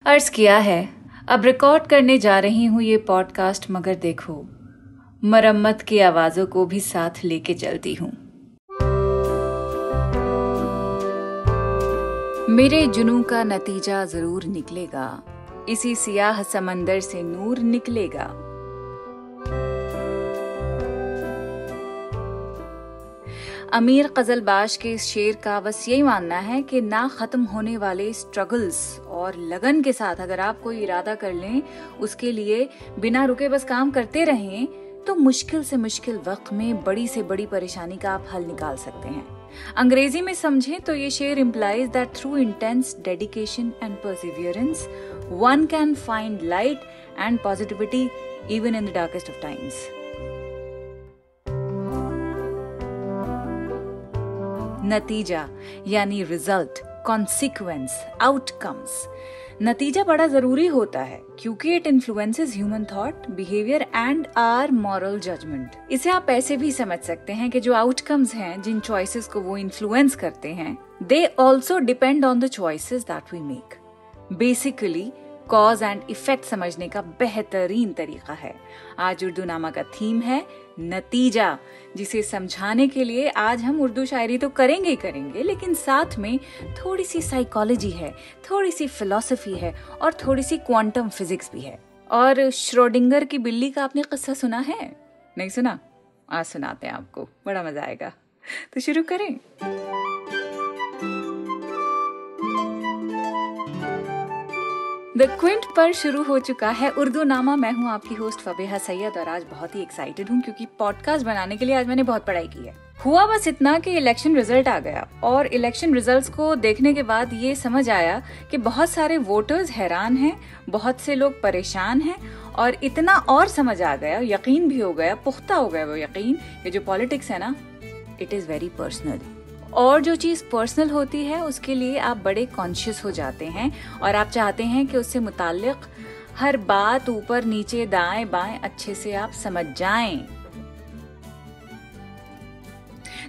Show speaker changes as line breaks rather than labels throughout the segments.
अर्ज किया है, अब रिकॉर्ड करने जा रही हूँ ये पॉडकास्ट, मगर देखो मरम्मत की आवाजों को भी साथ लेके चलती हूँ। मेरे जुनून का नतीजा जरूर निकलेगा, इसी सियाह समंदर से नूर निकलेगा। अमीर कजलबाश के इस शेर का बस यही मानना है कि ना खत्म होने वाले स्ट्रगल्स और लगन के साथ अगर आप कोई इरादा कर लें, उसके लिए बिना रुके बस काम करते रहें, तो मुश्किल से मुश्किल वक्त में बड़ी से बड़ी परेशानी का आप हल निकाल सकते हैं। अंग्रेजी में समझें तो ये शेर implies that through intense dedication and perseverance, one can find light and positivity even in the darkest of times. नतीजा यानी रिजल्ट, कॉन्सिक्वेंस, आउटकम्स। नतीजा बड़ा जरूरी होता है क्योंकि it influences human thought, behaviour and our moral judgement. इसे आप ऐसे भी समझ सकते हैं कि जो आउटकम्स हैं, जिन चॉइसेस को वो इन्फ्लुएंस करते हैं, they also depend on the choices that we make. Basically cause and effect समझने का बेहतरीन तरीका है। आज उर्दू नामा का थीम है नतीजा, जिसे समझाने के लिए आज हम उर्दू शायरी तो करेंगे ही करेंगे, लेकिन साथ में थोड़ी सी साइकोलॉजी है, थोड़ी सी फिलॉसफी है और थोड़ी सी क्वांटम फिजिक्स भी है। और श्रोडिंगर की बिल्ली का आपने किस्सा सुना है? नहीं सुना? आज सुनाते हैं आपको, बड़ा मजा आएगा। तो शुरू करें। द क्विंट पर शुरू हो चुका है उर्दू नामा। मैं हूँ आपकी होस्ट फबीहा सैयद और आज बहुत ही एक्साइटेड हूँ क्योंकि पॉडकास्ट बनाने के लिए आज मैंने बहुत पढ़ाई की है। हुआ बस इतना कि इलेक्शन रिजल्ट आ गया और इलेक्शन रिजल्ट्स को देखने के बाद ये समझ आया कि बहुत सारे वोटर्स हैरान हैं, बहुत से लोग परेशान हैं और इतना और समझ आ गया, यकीन भी हो गया, पुख्ता हो गया वो यकीन कि जो पॉलिटिक्स है ना, इट इज वेरी पर्सनल। और जो चीज पर्सनल होती है उसके लिए आप बड़े कॉन्शियस हो जाते हैं और आप चाहते हैं कि उससे मुताल्लिक हर बात ऊपर नीचे दाएं बाएं अच्छे से आप समझ जाएं।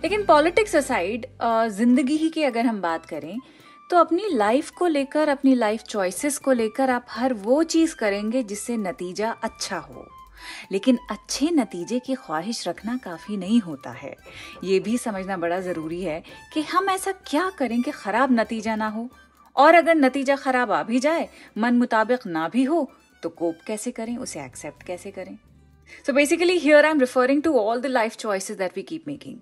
लेकिन पॉलिटिक्स असाइड, जिंदगी ही की अगर हम बात करें तो अपनी लाइफ को लेकर, अपनी लाइफ चॉइसेस को लेकर आप हर वो चीज करेंगे जिससे नतीजा अच्छा हो। लेकिन अच्छे नतीजे की ख्वाहिश रखना काफी नहीं होता है। ये भी समझना बड़ा जरूरी है कि हम ऐसा क्या करें कि खराब नतीजा ना हो, और अगर नतीजा खराब आ भी जाए, मन मुताबिक ना भी हो, तो कोप कैसे करें, उसे एक्सेप्ट कैसे करें। So basically here I am referring to all the life choices that we keep making.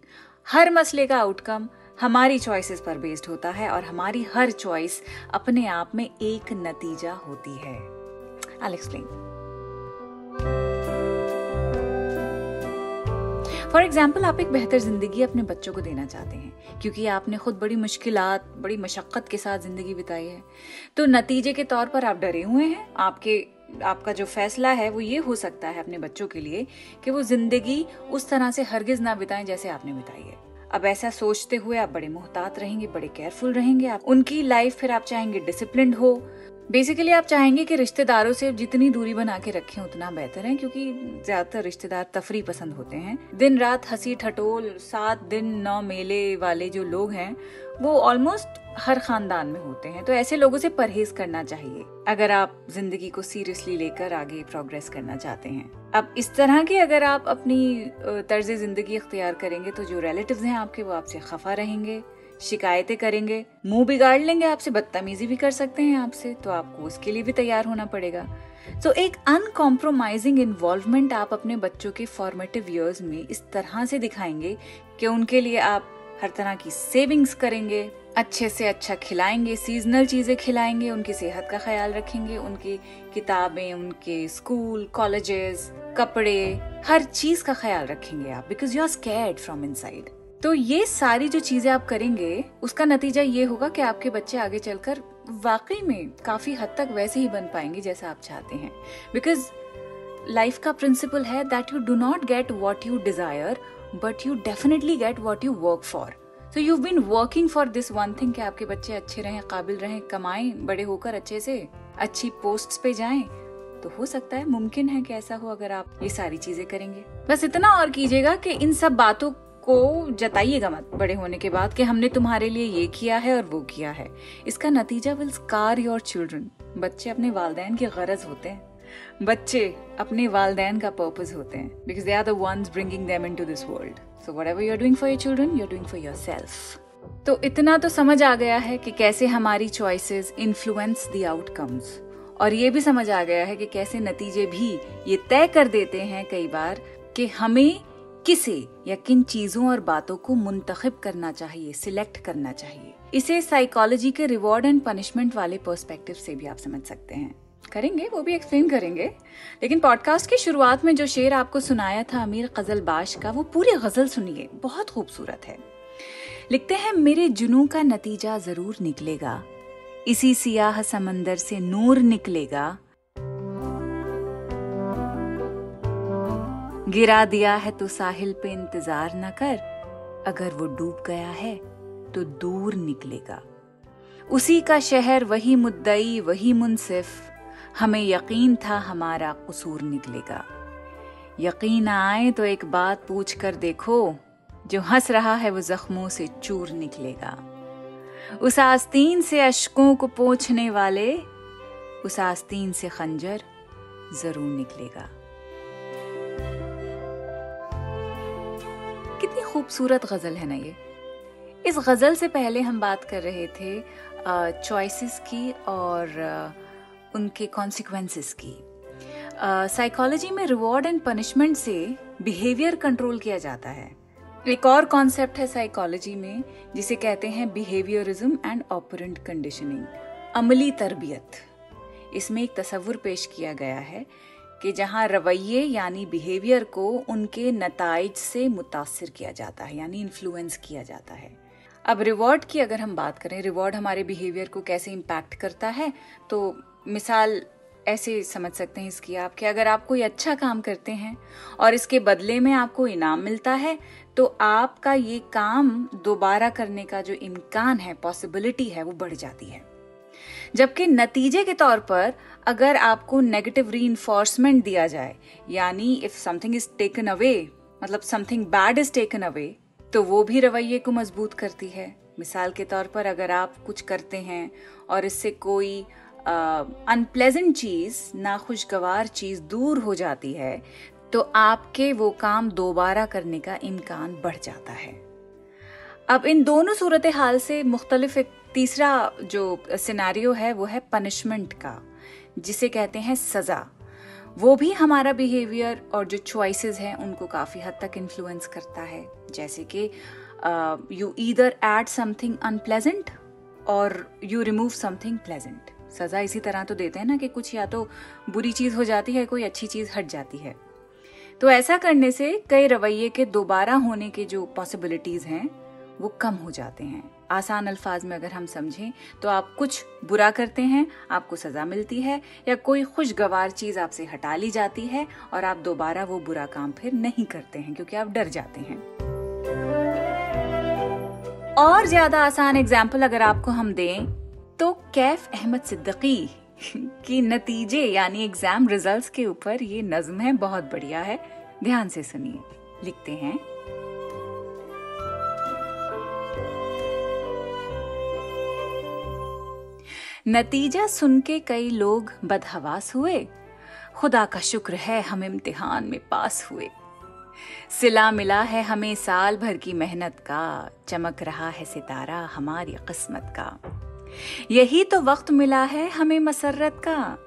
हर मसले का आउटकम हमारी चॉइसेस पर बेस्ड होता है और हमारी हर चॉइस अपने आप में एक नतीजा होती है। I will explain. For example, आप एक बेहतर जिंदगी अपने बच्चों को देना चाहते हैं क्योंकि आपने खुद बड़ी मुश्किलात, बड़ी मशक्कत के साथ जिंदगी बिताई है। तो नतीजे के तौर पर आप डरे हुए हैं। आपका जो फैसला है वो ये हो सकता है अपने बच्चों के लिए कि वो जिंदगी उस तरह से हरगिज ना बिताएं जैसे आपने बिताई है। अब ऐसा सोचते हुए आप बड़े मुहतात रहेंगे, बड़े केयरफुल रहेंगे। आप उनकी लाइफ फिर आप चाहेंगे डिसिप्लिन्ड हो। बेसिकली आप चाहेंगे कि रिश्तेदारों से जितनी दूरी बना के रखें उतना बेहतर है, क्योंकि ज्यादातर रिश्तेदार तफरी पसंद होते हैं। दिन रात हंसी ठटोल, 7 दिन 9 मेले वाले जो लोग हैं वो ऑलमोस्ट हर खानदान में होते हैं। तो ऐसे लोगों से परहेज करना चाहिए अगर आप जिंदगी को सीरियसली लेकर आगे प्रोग्रेस करना चाहते हैं। अब इस तरह की अगर आप अपनी तर्ज जिंदगी इख्तियार करेंगे तो जो रिलेटिव्स हैं आपके, वो आपसे खफा रहेंगे, शिकायतें करेंगे, मुंह बिगाड़ लेंगे आपसे, बदतमीजी भी कर सकते हैं आपसे, तो आपको उसके लिए भी तैयार होना पड़ेगा। तो एक अनकॉम्प्रोमाइजिंग इन्वॉल्वमेंट आप अपने बच्चों के फॉर्मेटिव इयर्स में इस तरह से दिखाएंगे कि उनके लिए आप हर तरह की सेविंग्स करेंगे, अच्छे से अच्छा खिलाएंगे, सीजनल चीजें खिलाएंगे, उनकी सेहत का ख्याल रखेंगे, उनकी किताबें, उनके स्कूल, कॉलेजेस, कपड़े, हर चीज का ख्याल रखेंगे आप, because you are scared from inside. तो ये सारी जो चीजें आप करेंगे उसका नतीजा ये होगा कि आपके बच्चे आगे चलकर वाकई में काफी हद तक वैसे ही बन पाएंगे जैसा आप चाहते हैं। बिकॉज लाइफ का प्रिंसिपल है that you do not get what you desire, but you definitely get what you work for. So you been working for this one thing कि आपके बच्चे अच्छे रहें, काबिल रहें, कमाएं, बड़े होकर अच्छे से अच्छी पोस्ट्स पे जाएं। तो हो सकता है, मुमकिन है कि ऐसा हो अगर आप ये सारी चीजें करेंगे। बस इतना और कीजिएगा कि इन सब बातों को जताइएगा मत बड़े होने के बाद कि हमने तुम्हारे लिए ये किया है और वो किया है। इसका नतीजा विल स्कार योर चिल्ड्रन। बच्चे अपने वालिदैन की गरज होते हैं, बच्चे अपने वालिदैन का पर्पस होते हैं, because they are the ones bringing them into this world. So whatever you are doing for your children, you are doing for yourself. तो इतना तो समझ आ गया है कि कैसे हमारी चॉइसेस इन्फ्लुएंस द आउटकम्स, और ये भी समझ आ गया है कि कैसे नतीजे भी ये तय कर देते हैं कई बार कि हमें किसे या किन चीजों और बातों को मुंतखब करना चाहिए, सिलेक्ट करना चाहिए। इसे साइकोलॉजी के रिवॉर्ड एंड पनिशमेंट वाले पर्सपेक्टिव से भी आप समझ सकते हैं। करेंगे, वो भी एक्सप्लेन करेंगे। लेकिन पॉडकास्ट की शुरुआत में जो शेर आपको सुनाया था अमीर गजलबाश का, वो पूरी गजल सुनिए, बहुत खूबसूरत है। लिखते हैं, मेरे जुनू का नतीजा जरूर निकलेगा, इसी सियाह समंदर से नूर निकलेगा। गिरा दिया है तो साहिल पे इंतजार न कर, अगर वो डूब गया है तो दूर निकलेगा। उसी का शहर, वही मुद्दई, वही मुनसिफ, हमें यकीन था हमारा कसूर निकलेगा। यकीन आए तो एक बात पूछ कर देखो, जो हंस रहा है वो जख्मों से चूर निकलेगा। उस आस्तीन से अश्कों को पोंछने वाले, उस आस्तीन से खंजर जरूर निकलेगा। कितनी खूबसूरत गजल है ना ये। इस गजल से पहले हम बात कर रहे थे चॉइसेस की और उनके कॉन्सिक्वेंसेस की। साइकोलॉजी में रिवॉर्ड एंड पनिशमेंट से बिहेवियर कंट्रोल किया जाता है। एक और कॉन्सेप्ट है साइकोलॉजी में जिसे कहते हैं बिहेवियरिज्म एंड ऑपरेंट कंडीशनिंग, अमली तरबियत। इसमें एक तस्वुर पेश किया गया है कि जहां रवैये यानी बिहेवियर को उनके नताइज से मुतासिर किया जाता है, यानी इन्फ्लुएंस किया जाता है। अब रिवॉर्ड की अगर हम बात करें, रिवॉर्ड हमारे बिहेवियर को कैसे इम्पैक्ट करता है, तो मिसाल ऐसे समझ सकते हैं इसकी आप कि अगर आप कोई अच्छा काम करते हैं और इसके बदले में आपको इनाम मिलता है, तो आपका ये काम दोबारा करने का जो इम्कान है, पॉसिबिलिटी है, वो बढ़ जाती है। जबकि नतीजे के तौर पर अगर आपको नेगेटिव रीइंफोर्समेंट दिया जाए, यानी if something is taken away, मतलब something bad is taken away, तो वो भी रवैये को मजबूत करती है। मिसाल के तौर पर अगर आप कुछ करते हैं और इससे कोई अनप्लेजेंट चीज, नाखुशगवार चीज दूर हो जाती है, तो आपके वो काम दोबारा करने का इम्कान बढ़ जाता है। अब इन दोनों सूरत हाल से मुख्तलिफ एक तीसरा जो सिनेरियो है वो है पनिशमेंट का, जिसे कहते हैं सजा। वो भी हमारा बिहेवियर और जो चॉइसेस हैं उनको काफी हद तक इन्फ्लुएंस करता है। जैसे कि you either add something unpleasant और यू रिमूव समथिंग प्लेजेंट। सजा इसी तरह तो देते हैं ना कि कुछ या तो बुरी चीज हो जाती है, कोई अच्छी चीज हट जाती है। तो ऐसा करने से कई रवैये के दोबारा होने के जो पॉसिबिलिटीज हैं वो कम हो जाते हैं। आसान अल्फाज में अगर हम समझें तो आप कुछ बुरा करते हैं, आपको सजा मिलती है, या कोई खुशगवार चीज आपसे हटा ली जाती है और आप दोबारा वो बुरा काम फिर नहीं करते हैं क्योंकि आप डर जाते हैं। और ज्यादा आसान एग्जाम्पल अगर आपको हम दें तो कैफ अहमद सिद्दीकी की नतीजे यानी एग्जाम रिजल्ट्स के ऊपर ये नज्म है, बहुत बढ़िया है, ध्यान से सुनिए। लिखते हैं, नतीजा सुन के कई लोग बदहवास हुए, खुदा का शुक्र है हम इम्तिहान में पास हुए। सिला मिला है हमें साल भर की मेहनत का, चमक रहा है सितारा हमारी किस्मत का। यही तो वक्त मिला है हमें मसरत का,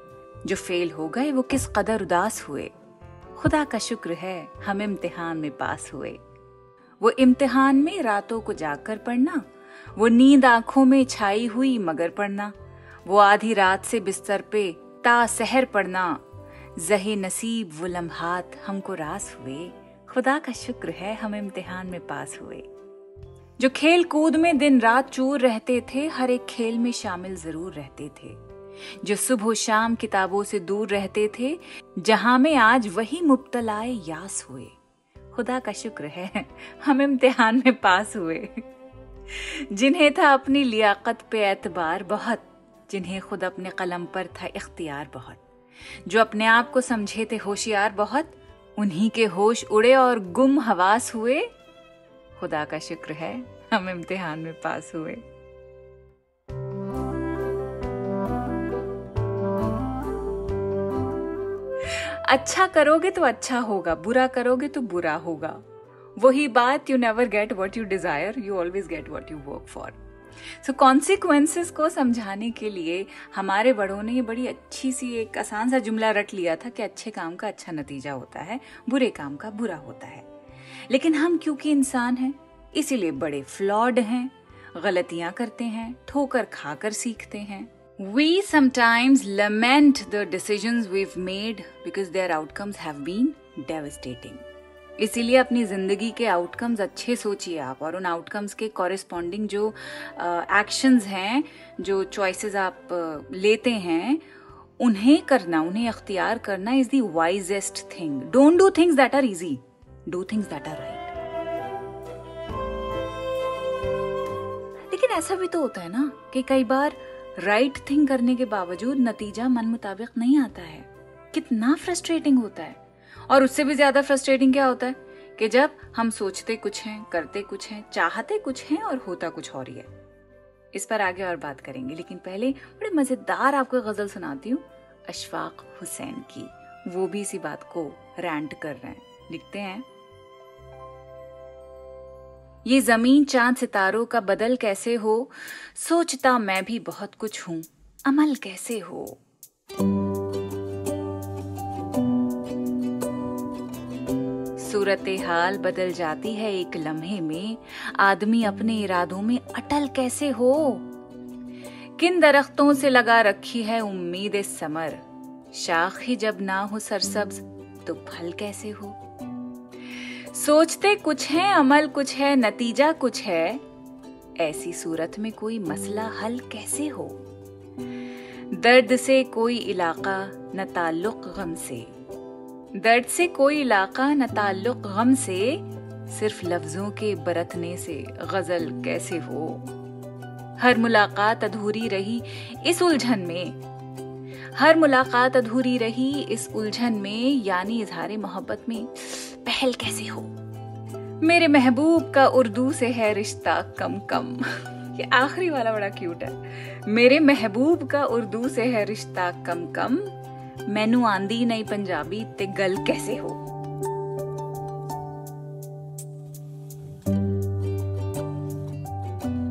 जो फेल हो गए वो किस कदर उदास हुए। खुदा का शुक्र है हम इम्तिहान में पास हुए। वो इम्तिहान में रातों को जागकर पढ़ना, वो नींद आंखों में छाई हुई मगर पढ़ना, वो आधी रात से बिस्तर पे ता सहर पढ़ना। ज़हे नसीब वो लम्हात हमको रास हुए, खुदा का शुक्र है हम इम्तिहान में पास हुए। जो खेल कूद में दिन रात चूर रहते थे, हर एक खेल में शामिल जरूर रहते थे। जो सुबह शाम किताबों से दूर रहते थे, जहां में आज वही मुब्तलाए यास हुए। खुदा का शुक्र है हम इम्तिहान में पास हुए। जिन्हें था अपनी लियाकत पे एतबार बहुत, जिन्हें खुद अपने कलम पर था इख्तियार बहुत, जो अपने आप को समझे थे होशियार बहुत, उन्हीं के होश उड़े और गुम हवास हुए। खुदा का शुक्र है हम इम्तिहान में पास हुए। अच्छा करोगे तो अच्छा होगा, बुरा करोगे तो बुरा होगा। वही बात, you never get what you Dzire, you always get what you work for. So consequences को समझाने के लिए हमारे बड़ों ने ये बड़ी अच्छी सी एक आसान सा जुमला रट लिया था कि अच्छे काम का अच्छा नतीजा होता है, बुरे काम का बुरा होता है। लेकिन हम क्योंकि इंसान हैं, इसीलिए बड़े फ्लॉड हैं, गलतियां करते हैं, ठोकर खाकर सीखते हैं। We sometimes lament the decisions we've made because their outcomes have been devastating. इसीलिए अपनी जिंदगी के आउटकम्स अच्छे सोचिए आप, और उन आउटकम्स के कॉरेस्पॉन्डिंग जो एक्शंस हैं, जो चॉइसेस आप लेते हैं, उन्हें करना, उन्हें अख्तियार करना is the wisest thing. Don't do things that are easy, do things that are right. लेकिन ऐसा भी तो होता है ना कि कई बार राइट थिंग करने के बावजूद नतीजा मन मुताबिक नहीं आता है। कितना फ्रस्ट्रेटिंग होता है। और उससे भी ज्यादा फ्रस्ट्रेटिंग क्या होता है कि जब हम सोचते कुछ हैं, करते कुछ हैं, चाहते कुछ हैं और होता कुछ और ही है। इस पर आगे और बात करेंगे, लेकिन पहले बड़े मजेदार आपको गजल सुनाती हूँ अशफाक हुसैन की। वो भी इसी बात को रैंट कर रहे हैं। लिखते हैं, ये जमीन चांद सितारों का बदल कैसे हो, सोचता मैं भी बहुत कुछ हूं, अमल कैसे हो। सूरत हाल बदल जाती है एक लम्हे में, आदमी अपने इरादों में अटल कैसे हो। किन दरख्तों से लगा रखी है उम्मीद समर, शाख ही जब ना हो सरसब्ज तो फल कैसे हो। सोचते कुछ है, अमल कुछ है, नतीजा कुछ है, ऐसी सूरत में कोई मसला हल कैसे हो। दर्द से कोई इलाका न ताल्लुक गम से, दर्द से कोई इलाका न ताल्लुक गम से, सिर्फ लफ्जों के बरतने से गजल कैसे हो। हर मुलाकात अधूरी रही इस उलझन में, हर मुलाकात अधूरी रही इस उलझन में, यानी इजहार मोहब्बत में पहल कैसे हो। मेरे महबूब का उर्दू से है रिश्ता कम कम। ये आखिरी वाला बड़ा क्यूट है। मेरे महबूब का उर्दू से है रिश्ता कम कम, मैनू आंदी नहीं पंजाबी ते गल कैसे हो।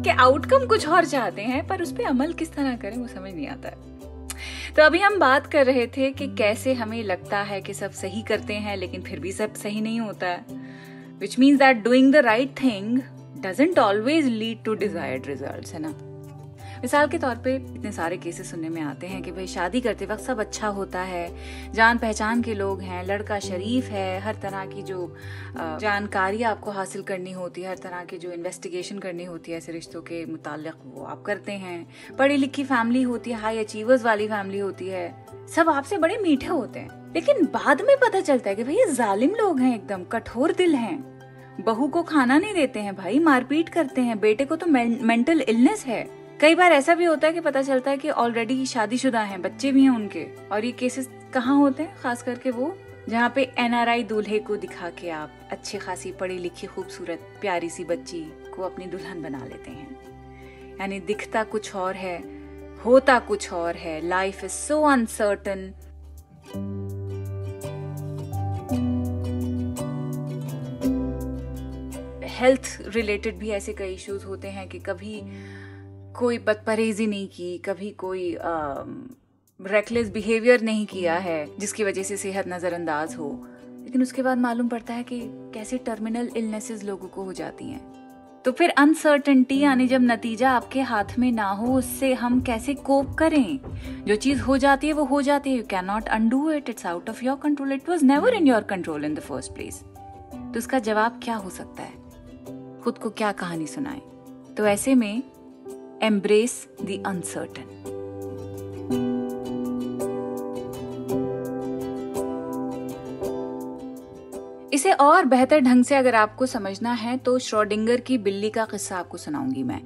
कि आउटकम कुछ और चाहते हैं पर उस पे अमल किस तरह करें वो समझ नहीं आता है। तो अभी हम बात कर रहे थे कि कैसे हमें लगता है कि सब सही करते हैं लेकिन फिर भी सब सही नहीं होता है, which means that doing the right thing doesn't always lead to desired results, है ना। मिसाल के तौर पे इतने सारे केसेस सुनने में आते हैं कि भाई शादी करते वक्त सब अच्छा होता है, जान पहचान के लोग हैं, लड़का शरीफ है, हर तरह की जो जानकारी आपको हासिल करनी होती है, हर तरह की जो इन्वेस्टिगेशन करनी होती है ऐसे रिश्तों के मुताल्लिक वो आप करते हैं, पढ़ी लिखी फैमिली होती है, हाई अचीवर्स वाली फैमिली होती है, सब आपसे बड़े मीठे होते हैं। लेकिन बाद में पता चलता है कि भाई ये जालिम लोग हैं, एकदम कठोर दिल हैं, बहू को खाना नहीं देते हैं भाई, मारपीट करते हैं, बेटे को तो मेंटल इलनेस है। कई बार ऐसा भी होता है कि पता चलता है कि ऑलरेडी शादीशुदा हैं, बच्चे भी हैं उनके। और ये केसेस कहाँ होते हैं? खास करके वो जहाँ पे एनआरआई दूल्हे को दिखा के आप अच्छी खासी पढ़ी लिखी खूबसूरत प्यारी सी बच्ची को अपनी दुल्हन बना लेते हैं। यानी दिखता कुछ और है, होता कुछ और है। Life is so uncertain. Health related भी ऐसे कई इश्यूज होते हैं कि कभी कोई बदपरहेजी नहीं की, कभी कोई रेकलेस बिहेवियर नहीं किया है जिसकी वजह से सेहत नजरअंदाज हो, लेकिन उसके बाद मालूम पड़ता है कि कैसे टर्मिनल इलनेसेस लोगों को हो जाती हैं। तो फिर अनसर्टेनिटी यानी जब नतीजा आपके हाथ में ना हो, उससे हम कैसे कोप करें। जो चीज हो जाती है वो हो जाती है, you can not undo it, it's out of your control, it was never in your control in the first place. तो उसका जवाब क्या हो सकता है? खुद को क्या कहानी सुनाएं? तो ऐसे में embrace the uncertain। इसे और बेहतर ढंग से अगर आपको समझना है तो श्रोडिंगर की बिल्ली का किस्सा आपको सुनाऊंगी मैं।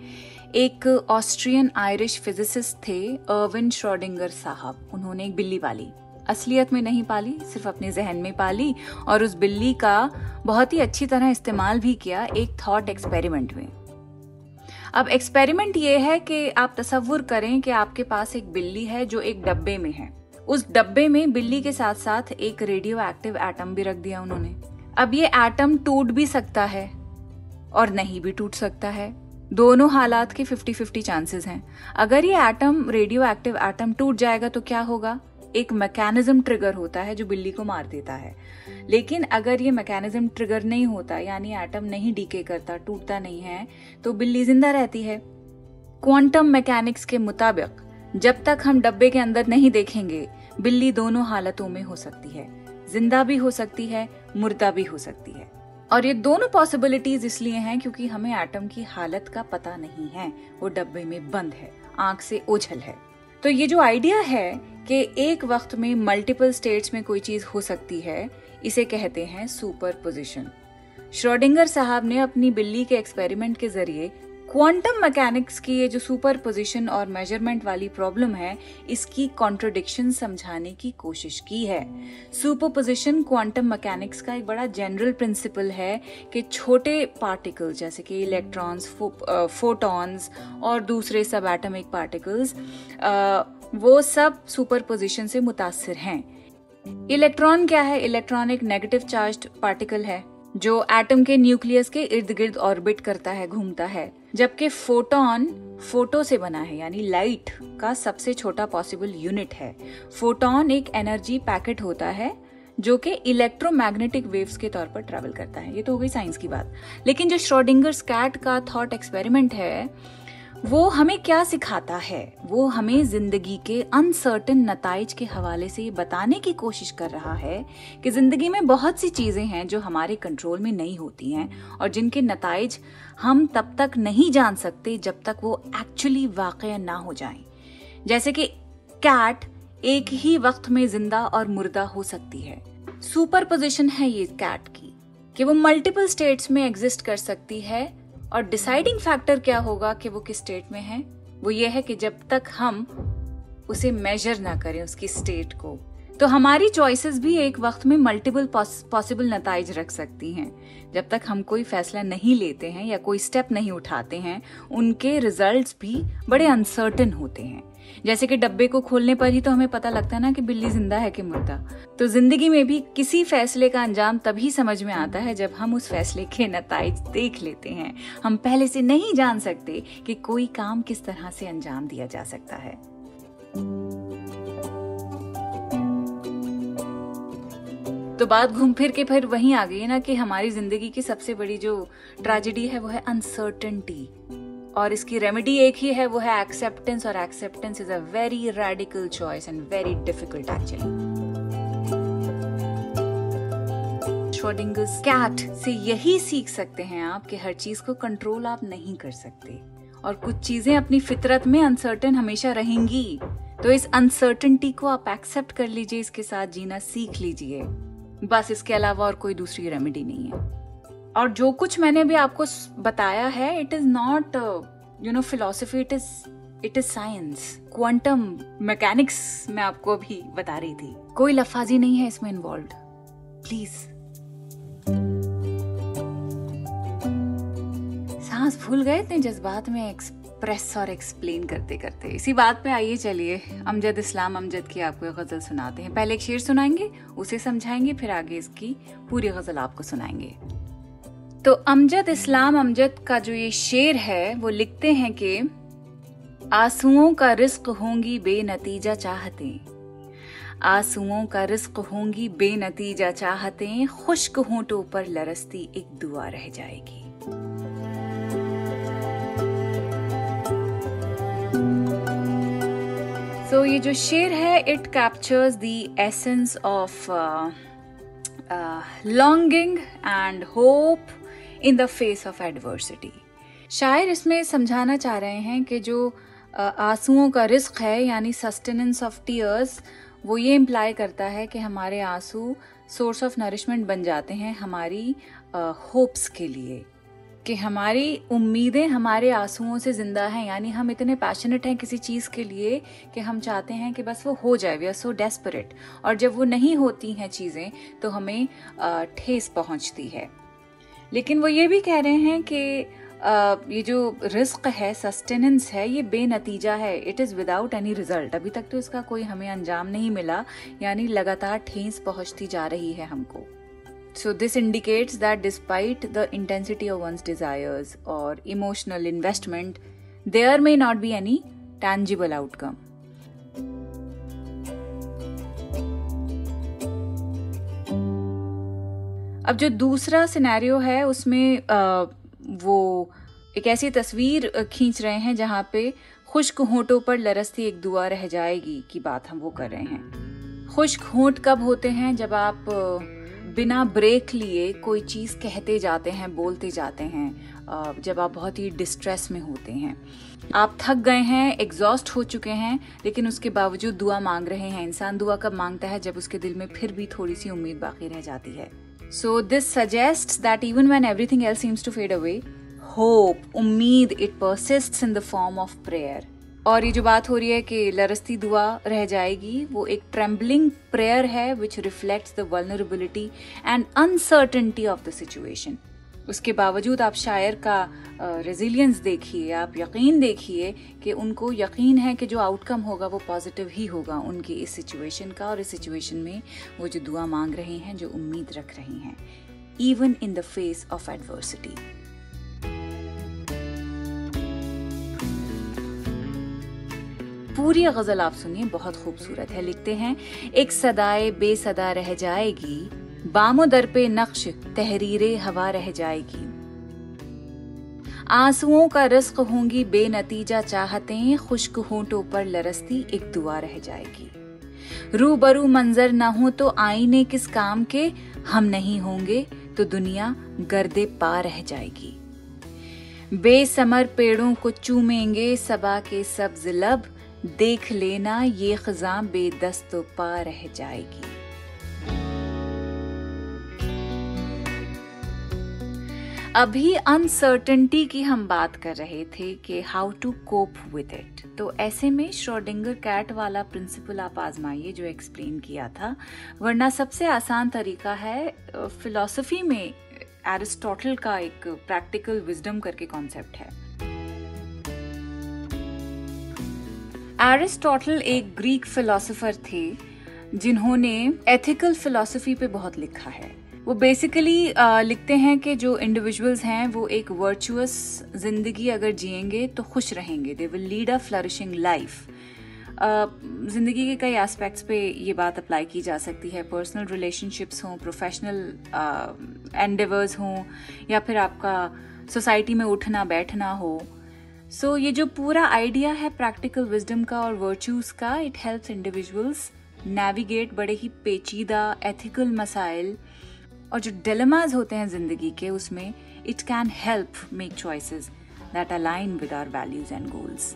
एक ऑस्ट्रियन आयरिश फिजिसिस्ट थे अर्विन श्रोडिंगर साहब। उन्होंने एक बिल्ली पाली, असलियत में नहीं पाली, सिर्फ अपने जहन में पाली, और उस बिल्ली का बहुत ही अच्छी तरह इस्तेमाल भी किया एक थॉट एक्सपेरिमेंट में। अब एक्सपेरिमेंट ये है कि आप तसव्वुर करें कि आपके पास एक बिल्ली है जो एक डब्बे में है उस डब्बे में बिल्ली के साथ साथ एक रेडियो एक्टिव एटम भी रख दिया उन्होंने। अब ये एटम टूट भी सकता है और नहीं भी टूट सकता है, दोनों हालात के 50-50 चांसेस हैं। अगर ये एटम, रेडियो एक्टिव एटम टूट जाएगा तो क्या होगा? एक मैकेनिज्म ट्रिगर होता है जो बिल्ली को मार देता है। लेकिन अगर ये मैकेनिज्म ट्रिगर नहीं होता, यानी एटम नहीं डीके करता, टूटता नहीं है, तो बिल्ली जिंदा रहती है। क्वांटम मैकेनिक्स के मुताबिक जब तक हम डब्बे के अंदर नहीं देखेंगे, बिल्ली दोनों हालतों में हो सकती है, जिंदा भी हो सकती है, मुर्दा भी हो सकती है। और ये दोनों पॉसिबिलिटीज इसलिए हैं क्योंकि हमें एटम की हालत का पता नहीं है, वो डब्बे में बंद है, आंख से ओझल है। तो ये जो आइडिया है कि एक वक्त में मल्टीपल स्टेट्स में कोई चीज हो सकती है, इसे कहते हैं सुपरपोजिशन। श्रोडिंगर साहब ने अपनी बिल्ली के एक्सपेरिमेंट के जरिए क्वांटम मैकेनिक्स की ये जो सुपरपोजिशन और मेजरमेंट वाली प्रॉब्लम है, इसकी कॉन्ट्रडिक्शन समझाने की कोशिश की है। सुपरपोजिशन क्वांटम मैकेनिक्स का एक बड़ा जनरल प्रिंसिपल है कि छोटे पार्टिकल्स जैसे कि इलेक्ट्रॉन्स, फोटॉन्स और दूसरे सब एटॉमिक पार्टिकल्स, वो सब सुपरपोजिशन से मुतासिर हैं। इलेक्ट्रॉन क्या है? इलेक्ट्रॉन एक नेगेटिव चार्ज्ड पार्टिकल है जो एटम के न्यूक्लियस के इर्द गिर्द ऑर्बिट करता है, घूमता है। जबकि फोटोन फोटो से बना है, यानी लाइट का सबसे छोटा पॉसिबल यूनिट है। फोटोन एक एनर्जी पैकेट होता है जो कि इलेक्ट्रोमैग्नेटिक वेव्स के तौर पर ट्रैवल करता है। ये तो हो गई साइंस की बात। लेकिन जो श्रोडिंगर्स कैट का थॉट एक्सपेरिमेंट है, वो हमें क्या सिखाता है? वो हमें जिंदगी के अनसर्टेन नताइज के हवाले से ये बताने की कोशिश कर रहा है कि जिंदगी में बहुत सी चीजें हैं जो हमारे कंट्रोल में नहीं होती हैं और जिनके नताइज हम तब तक नहीं जान सकते जब तक वो एक्चुअली वाक़या ना हो जाएं। जैसे कि कैट एक ही वक्त में जिंदा और मुर्दा हो सकती है। सुपरपोजिशन है ये कैट की कि वो मल्टीपल स्टेट्स में एग्जिस्ट कर सकती है। और डिसाइडिंग फैक्टर क्या होगा कि वो किस स्टेट में है? वो ये है कि जब तक हम उसे मेजर ना करें, उसकी स्टेट को, तो हमारी चॉइसेस भी एक वक्त में मल्टीपल पॉसिबल नताइज रख सकती हैं। जब तक हम कोई फैसला नहीं लेते हैं या कोई स्टेप नहीं उठाते हैं, उनके रिजल्ट्स भी बड़े अनसर्टेन होते हैं। जैसे कि डब्बे को खोलने पर ही तो हमें पता लगता है ना कि बिल्ली जिंदा है कि मुर्दा। तो जिंदगी में भी किसी फैसले का अंजाम तभी समझ में आता है जब हम उस फैसले के नताइज देख लेते हैं। हम पहले से नहीं जान सकते कि कोई काम किस तरह से अंजाम दिया जा सकता है। तो बात घूम फिर के फिर वहीं आ गई ना कि हमारी जिंदगी की सबसे बड़ी जो ट्रेजेडी है वो है अनसर्टेनिटी, और इसकी रेमेडी एक ही है, वो है एक्सेप्टेंस। और acceptance is a very radical choice and very difficult actually. Schrodinger's cat से यही सीख सकते हैं आप कि हर चीज को कंट्रोल आप नहीं कर सकते और कुछ चीजें अपनी फितरत में अनसर्टेन हमेशा रहेंगी। तो इस अनसर्टेनिटी को आप एक्सेप्ट कर लीजिए, इसके साथ जीना सीख लीजिए। बस इसके अलावा और कोई दूसरी रेमेडी नहीं है। और जो कुछ मैंने भी आपको बताया है, it is not philosophy, it is science. Quantum mechanics मैं आपको अभी बता रही थी, कोई लफाजी नहीं है इसमें इन्वॉल्व्ड। प्लीज सांस भूल गए इतने जज्बात में एक्सप्रेस और एक्सप्लेन करते करते। इसी बात पे आइए, चलिए अमजद इस्लाम अमजद की आपको एक गजल सुनाते हैं। पहले एक शेर सुनाएंगे, उसे समझाएंगे, फिर आगे इसकी पूरी गजल आपको सुनाएंगे। तो अमजद इस्लाम अमजद का जो ये शेर है, वो लिखते हैं कि आंसुओं का रिस्क होंगी बेनतीजा चाहतें, आंसुओं का रिस्क होंगी बेनतीजा चाहतें, खुश्क होंठों पर लरसती एक दुआ रह जाएगी। तो ये जो शेर है, it captures the essence of longing and hope in the face of adversity. शायर इसमें समझाना चाह रहे हैं कि जो आंसुओं का रिस्क है, यानी सस्टेनेंस ऑफ टीयर्स, वो ये इम्प्लाई करता है कि हमारे आंसू सोर्स ऑफ नरिशमेंट बन जाते हैं हमारी होप्स के लिए, कि हमारी उम्मीदें हमारे आंसुओं से जिंदा हैं। यानी हम इतने पैशनेट हैं किसी चीज़ के लिए कि हम चाहते हैं कि बस वो हो जाए, वी आर सो डेस्परेट। और जब वो नहीं होती हैं चीज़ें तो हमें ठेस पहुंचती है। लेकिन वो ये भी कह रहे हैं कि ये जो रिस्क है, सस्टेनेंस है, ये बेनतीजा है, it is without any result. अभी तक तो इसका कोई हमें अंजाम नहीं मिला, यानी लगातार ठेस पहुंचती जा रही है हमको। So this indicates that despite the intensity of one's desires or emotional investment, there may not be any tangible outcome. अब जो दूसरा सिनेरियो है उसमें वो एक ऐसी तस्वीर खींच रहे हैं जहाँ पे खुश्क होंठों पर लरसती एक दुआ रह जाएगी की बात हम वो कर रहे हैं। खुश्क होंठ कब होते हैं? जब आप बिना ब्रेक लिए कोई चीज़ कहते जाते हैं, बोलते जाते हैं, जब आप बहुत ही डिस्ट्रेस में होते हैं, आप थक गए हैं, एग्जॉस्ट हो चुके हैं, लेकिन उसके बावजूद दुआ मांग रहे हैं। इंसान दुआ कब मांगता है? जब उसके दिल में फिर भी थोड़ी सी उम्मीद बाकी रह जाती है। So this suggests that even when everything else seems to fade away, hope, उम्मीद, it persists in the form of prayer. और ये जो बात हो रही है कि लरसती दुआ रह जाएगी, वो एक trembling prayer है which reflects the vulnerability and uncertainty of the situation. उसके बावजूद आप शायर का रेजिलियंस देखिए, आप यकीन देखिए कि उनको यकीन है कि जो आउटकम होगा वो पॉजिटिव ही होगा उनकी इस सिचुएशन का, और इस सिचुएशन में वो जो दुआ मांग रहे हैं, जो उम्मीद रख रहे हैं, even in the face of adversity. पूरी गजल आप सुनिए, बहुत खूबसूरत है। लिखते हैं, एक सदाए बेसदा रह जाएगी, बामो दर पे नक्श तहरीरे हवा रह जाएगी, आंसुओं का रिस्क होंगी बेनतीजा चाहतें, खुश्क होंठों पर लरसती एक दुआ रह जाएगी, रूबरू मंजर ना हो तो आईने किस काम के, हम नहीं होंगे तो दुनिया गर्दे पा रह जाएगी, बेसमर पेड़ों को चूमेंगे सबा के सब्ज लब, देख लेना ये खज़ां बेदस्तो पा रह जाएगी। अभी अनसर्टेनिटी की हम बात कर रहे थे कि how to cope with it, तो ऐसे में श्रोडिंगर कैट वाला प्रिंसिपल आप आजमाइए जो एक्सप्लेन किया था, वरना सबसे आसान तरीका है, फिलॉसफी में एरिस्टोटल का एक प्रैक्टिकल विजडम करके कॉन्सेप्ट है। एरिस्टोटल एक ग्रीक फिलोसोफर थे जिन्होंने एथिकल फिलॉसफी पे बहुत लिखा है। वो बेसिकली लिखते हैं कि जो इंडिविजुअल्स हैं वो एक वर्चुअस जिंदगी अगर जिएंगे तो खुश रहेंगे, they will lead a flourishing life. जिंदगी के कई एस्पेक्ट्स पे ये बात अप्लाई की जा सकती है, पर्सनल रिलेशनशिप्स हों, प्रोफेशनल एंडेवर्स हों, या फिर आपका सोसाइटी में उठना बैठना हो। सो ये जो पूरा आइडिया है प्रैक्टिकल विजडम का और वर्च्यूज का, इट हेल्प्स इंडिविजुअल्स नेविगेट बड़े ही पेचीदा एथिकल मसाइल, और जो डिलेमास होते हैं जिंदगी के, उसमें it can help make choices that align with our values and goals.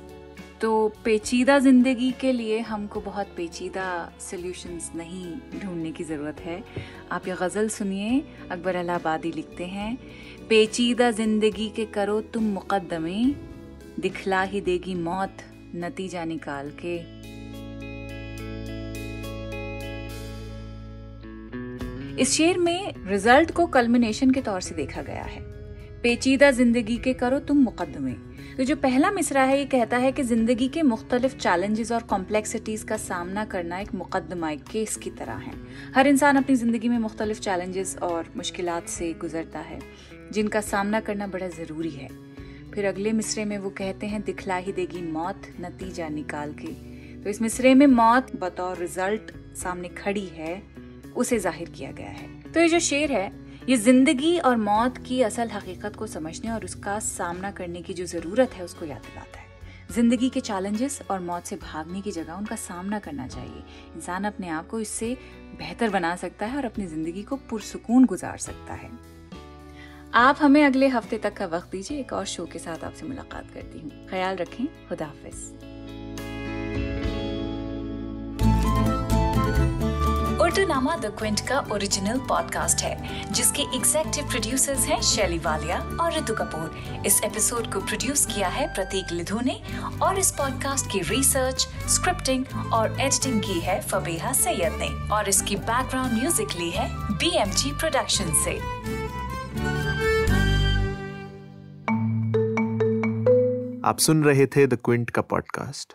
तो पेचीदा जिंदगी के लिए हमको बहुत पेचीदा सॉल्यूशंस नहीं ढूंढने की ज़रूरत है। आप ये गज़ल सुनिए, अकबर इलाहाबादी लिखते हैं, पेचीदा जिंदगी के करो तुम मुकद्दमे, दिखला ही देगी मौत नतीजा निकाल के। इस शेर में रिजल्ट को कल्मिनेशन के तौर से देखा गया है। पेचीदा जिंदगी के करो तुम मुकद्दमे, तो जो पहला मिसरा है ये कहता है कि जिंदगी के मुख्तलिफ चैलेंजेस और कॉम्प्लेक्सिटीज का सामना करना एक मुकद्दमा, एक केस की तरह है। हर इंसान अपनी जिंदगी में मुख्तलिफ चैलेंजेस और मुश्किलात से गुजरता है जिनका सामना करना बड़ा जरूरी है। फिर अगले मिसरे में वो कहते हैं, दिखला ही देगी मौत नतीजा निकाल के। तो इस मिसरे में मौत बतौर रिजल्ट सामने खड़ी है, उसे जाहिर किया गया है। तो ये जो शेर है ये जिंदगी और मौत की असल हकीकत को समझने और उसका सामना करने की जो जरूरत है उसको याद दिलाता है। जिंदगी के चैलेंजेस और मौत से भागने की जगह उनका सामना करना चाहिए। इंसान अपने आप को इससे बेहतर बना सकता है और अपनी जिंदगी को पुरसुकून गुजार सकता है। आप हमें अगले हफ्ते तक का वक्त दीजिए, एक और शो के साथ आपसे मुलाकात करती हूँ। ख्याल रखें, खुदा हाफिज।
उर्दूनामा द क्विंट का ओरिजिनल पॉडकास्ट है जिसके एग्जीक्यूटिव प्रोड्यूसर्स हैं शैली वालिया और ऋतु कपूर। इस एपिसोड को प्रोड्यूस किया है प्रतीक लिधु ने और इस पॉडकास्ट की रिसर्च, स्क्रिप्टिंग और एडिटिंग की है फबीहा सैयद ने और इसकी बैकग्राउंड म्यूजिक ली है BMG प्रोडक्शन से।
आप सुन रहे थे द क्विंट का पॉडकास्ट।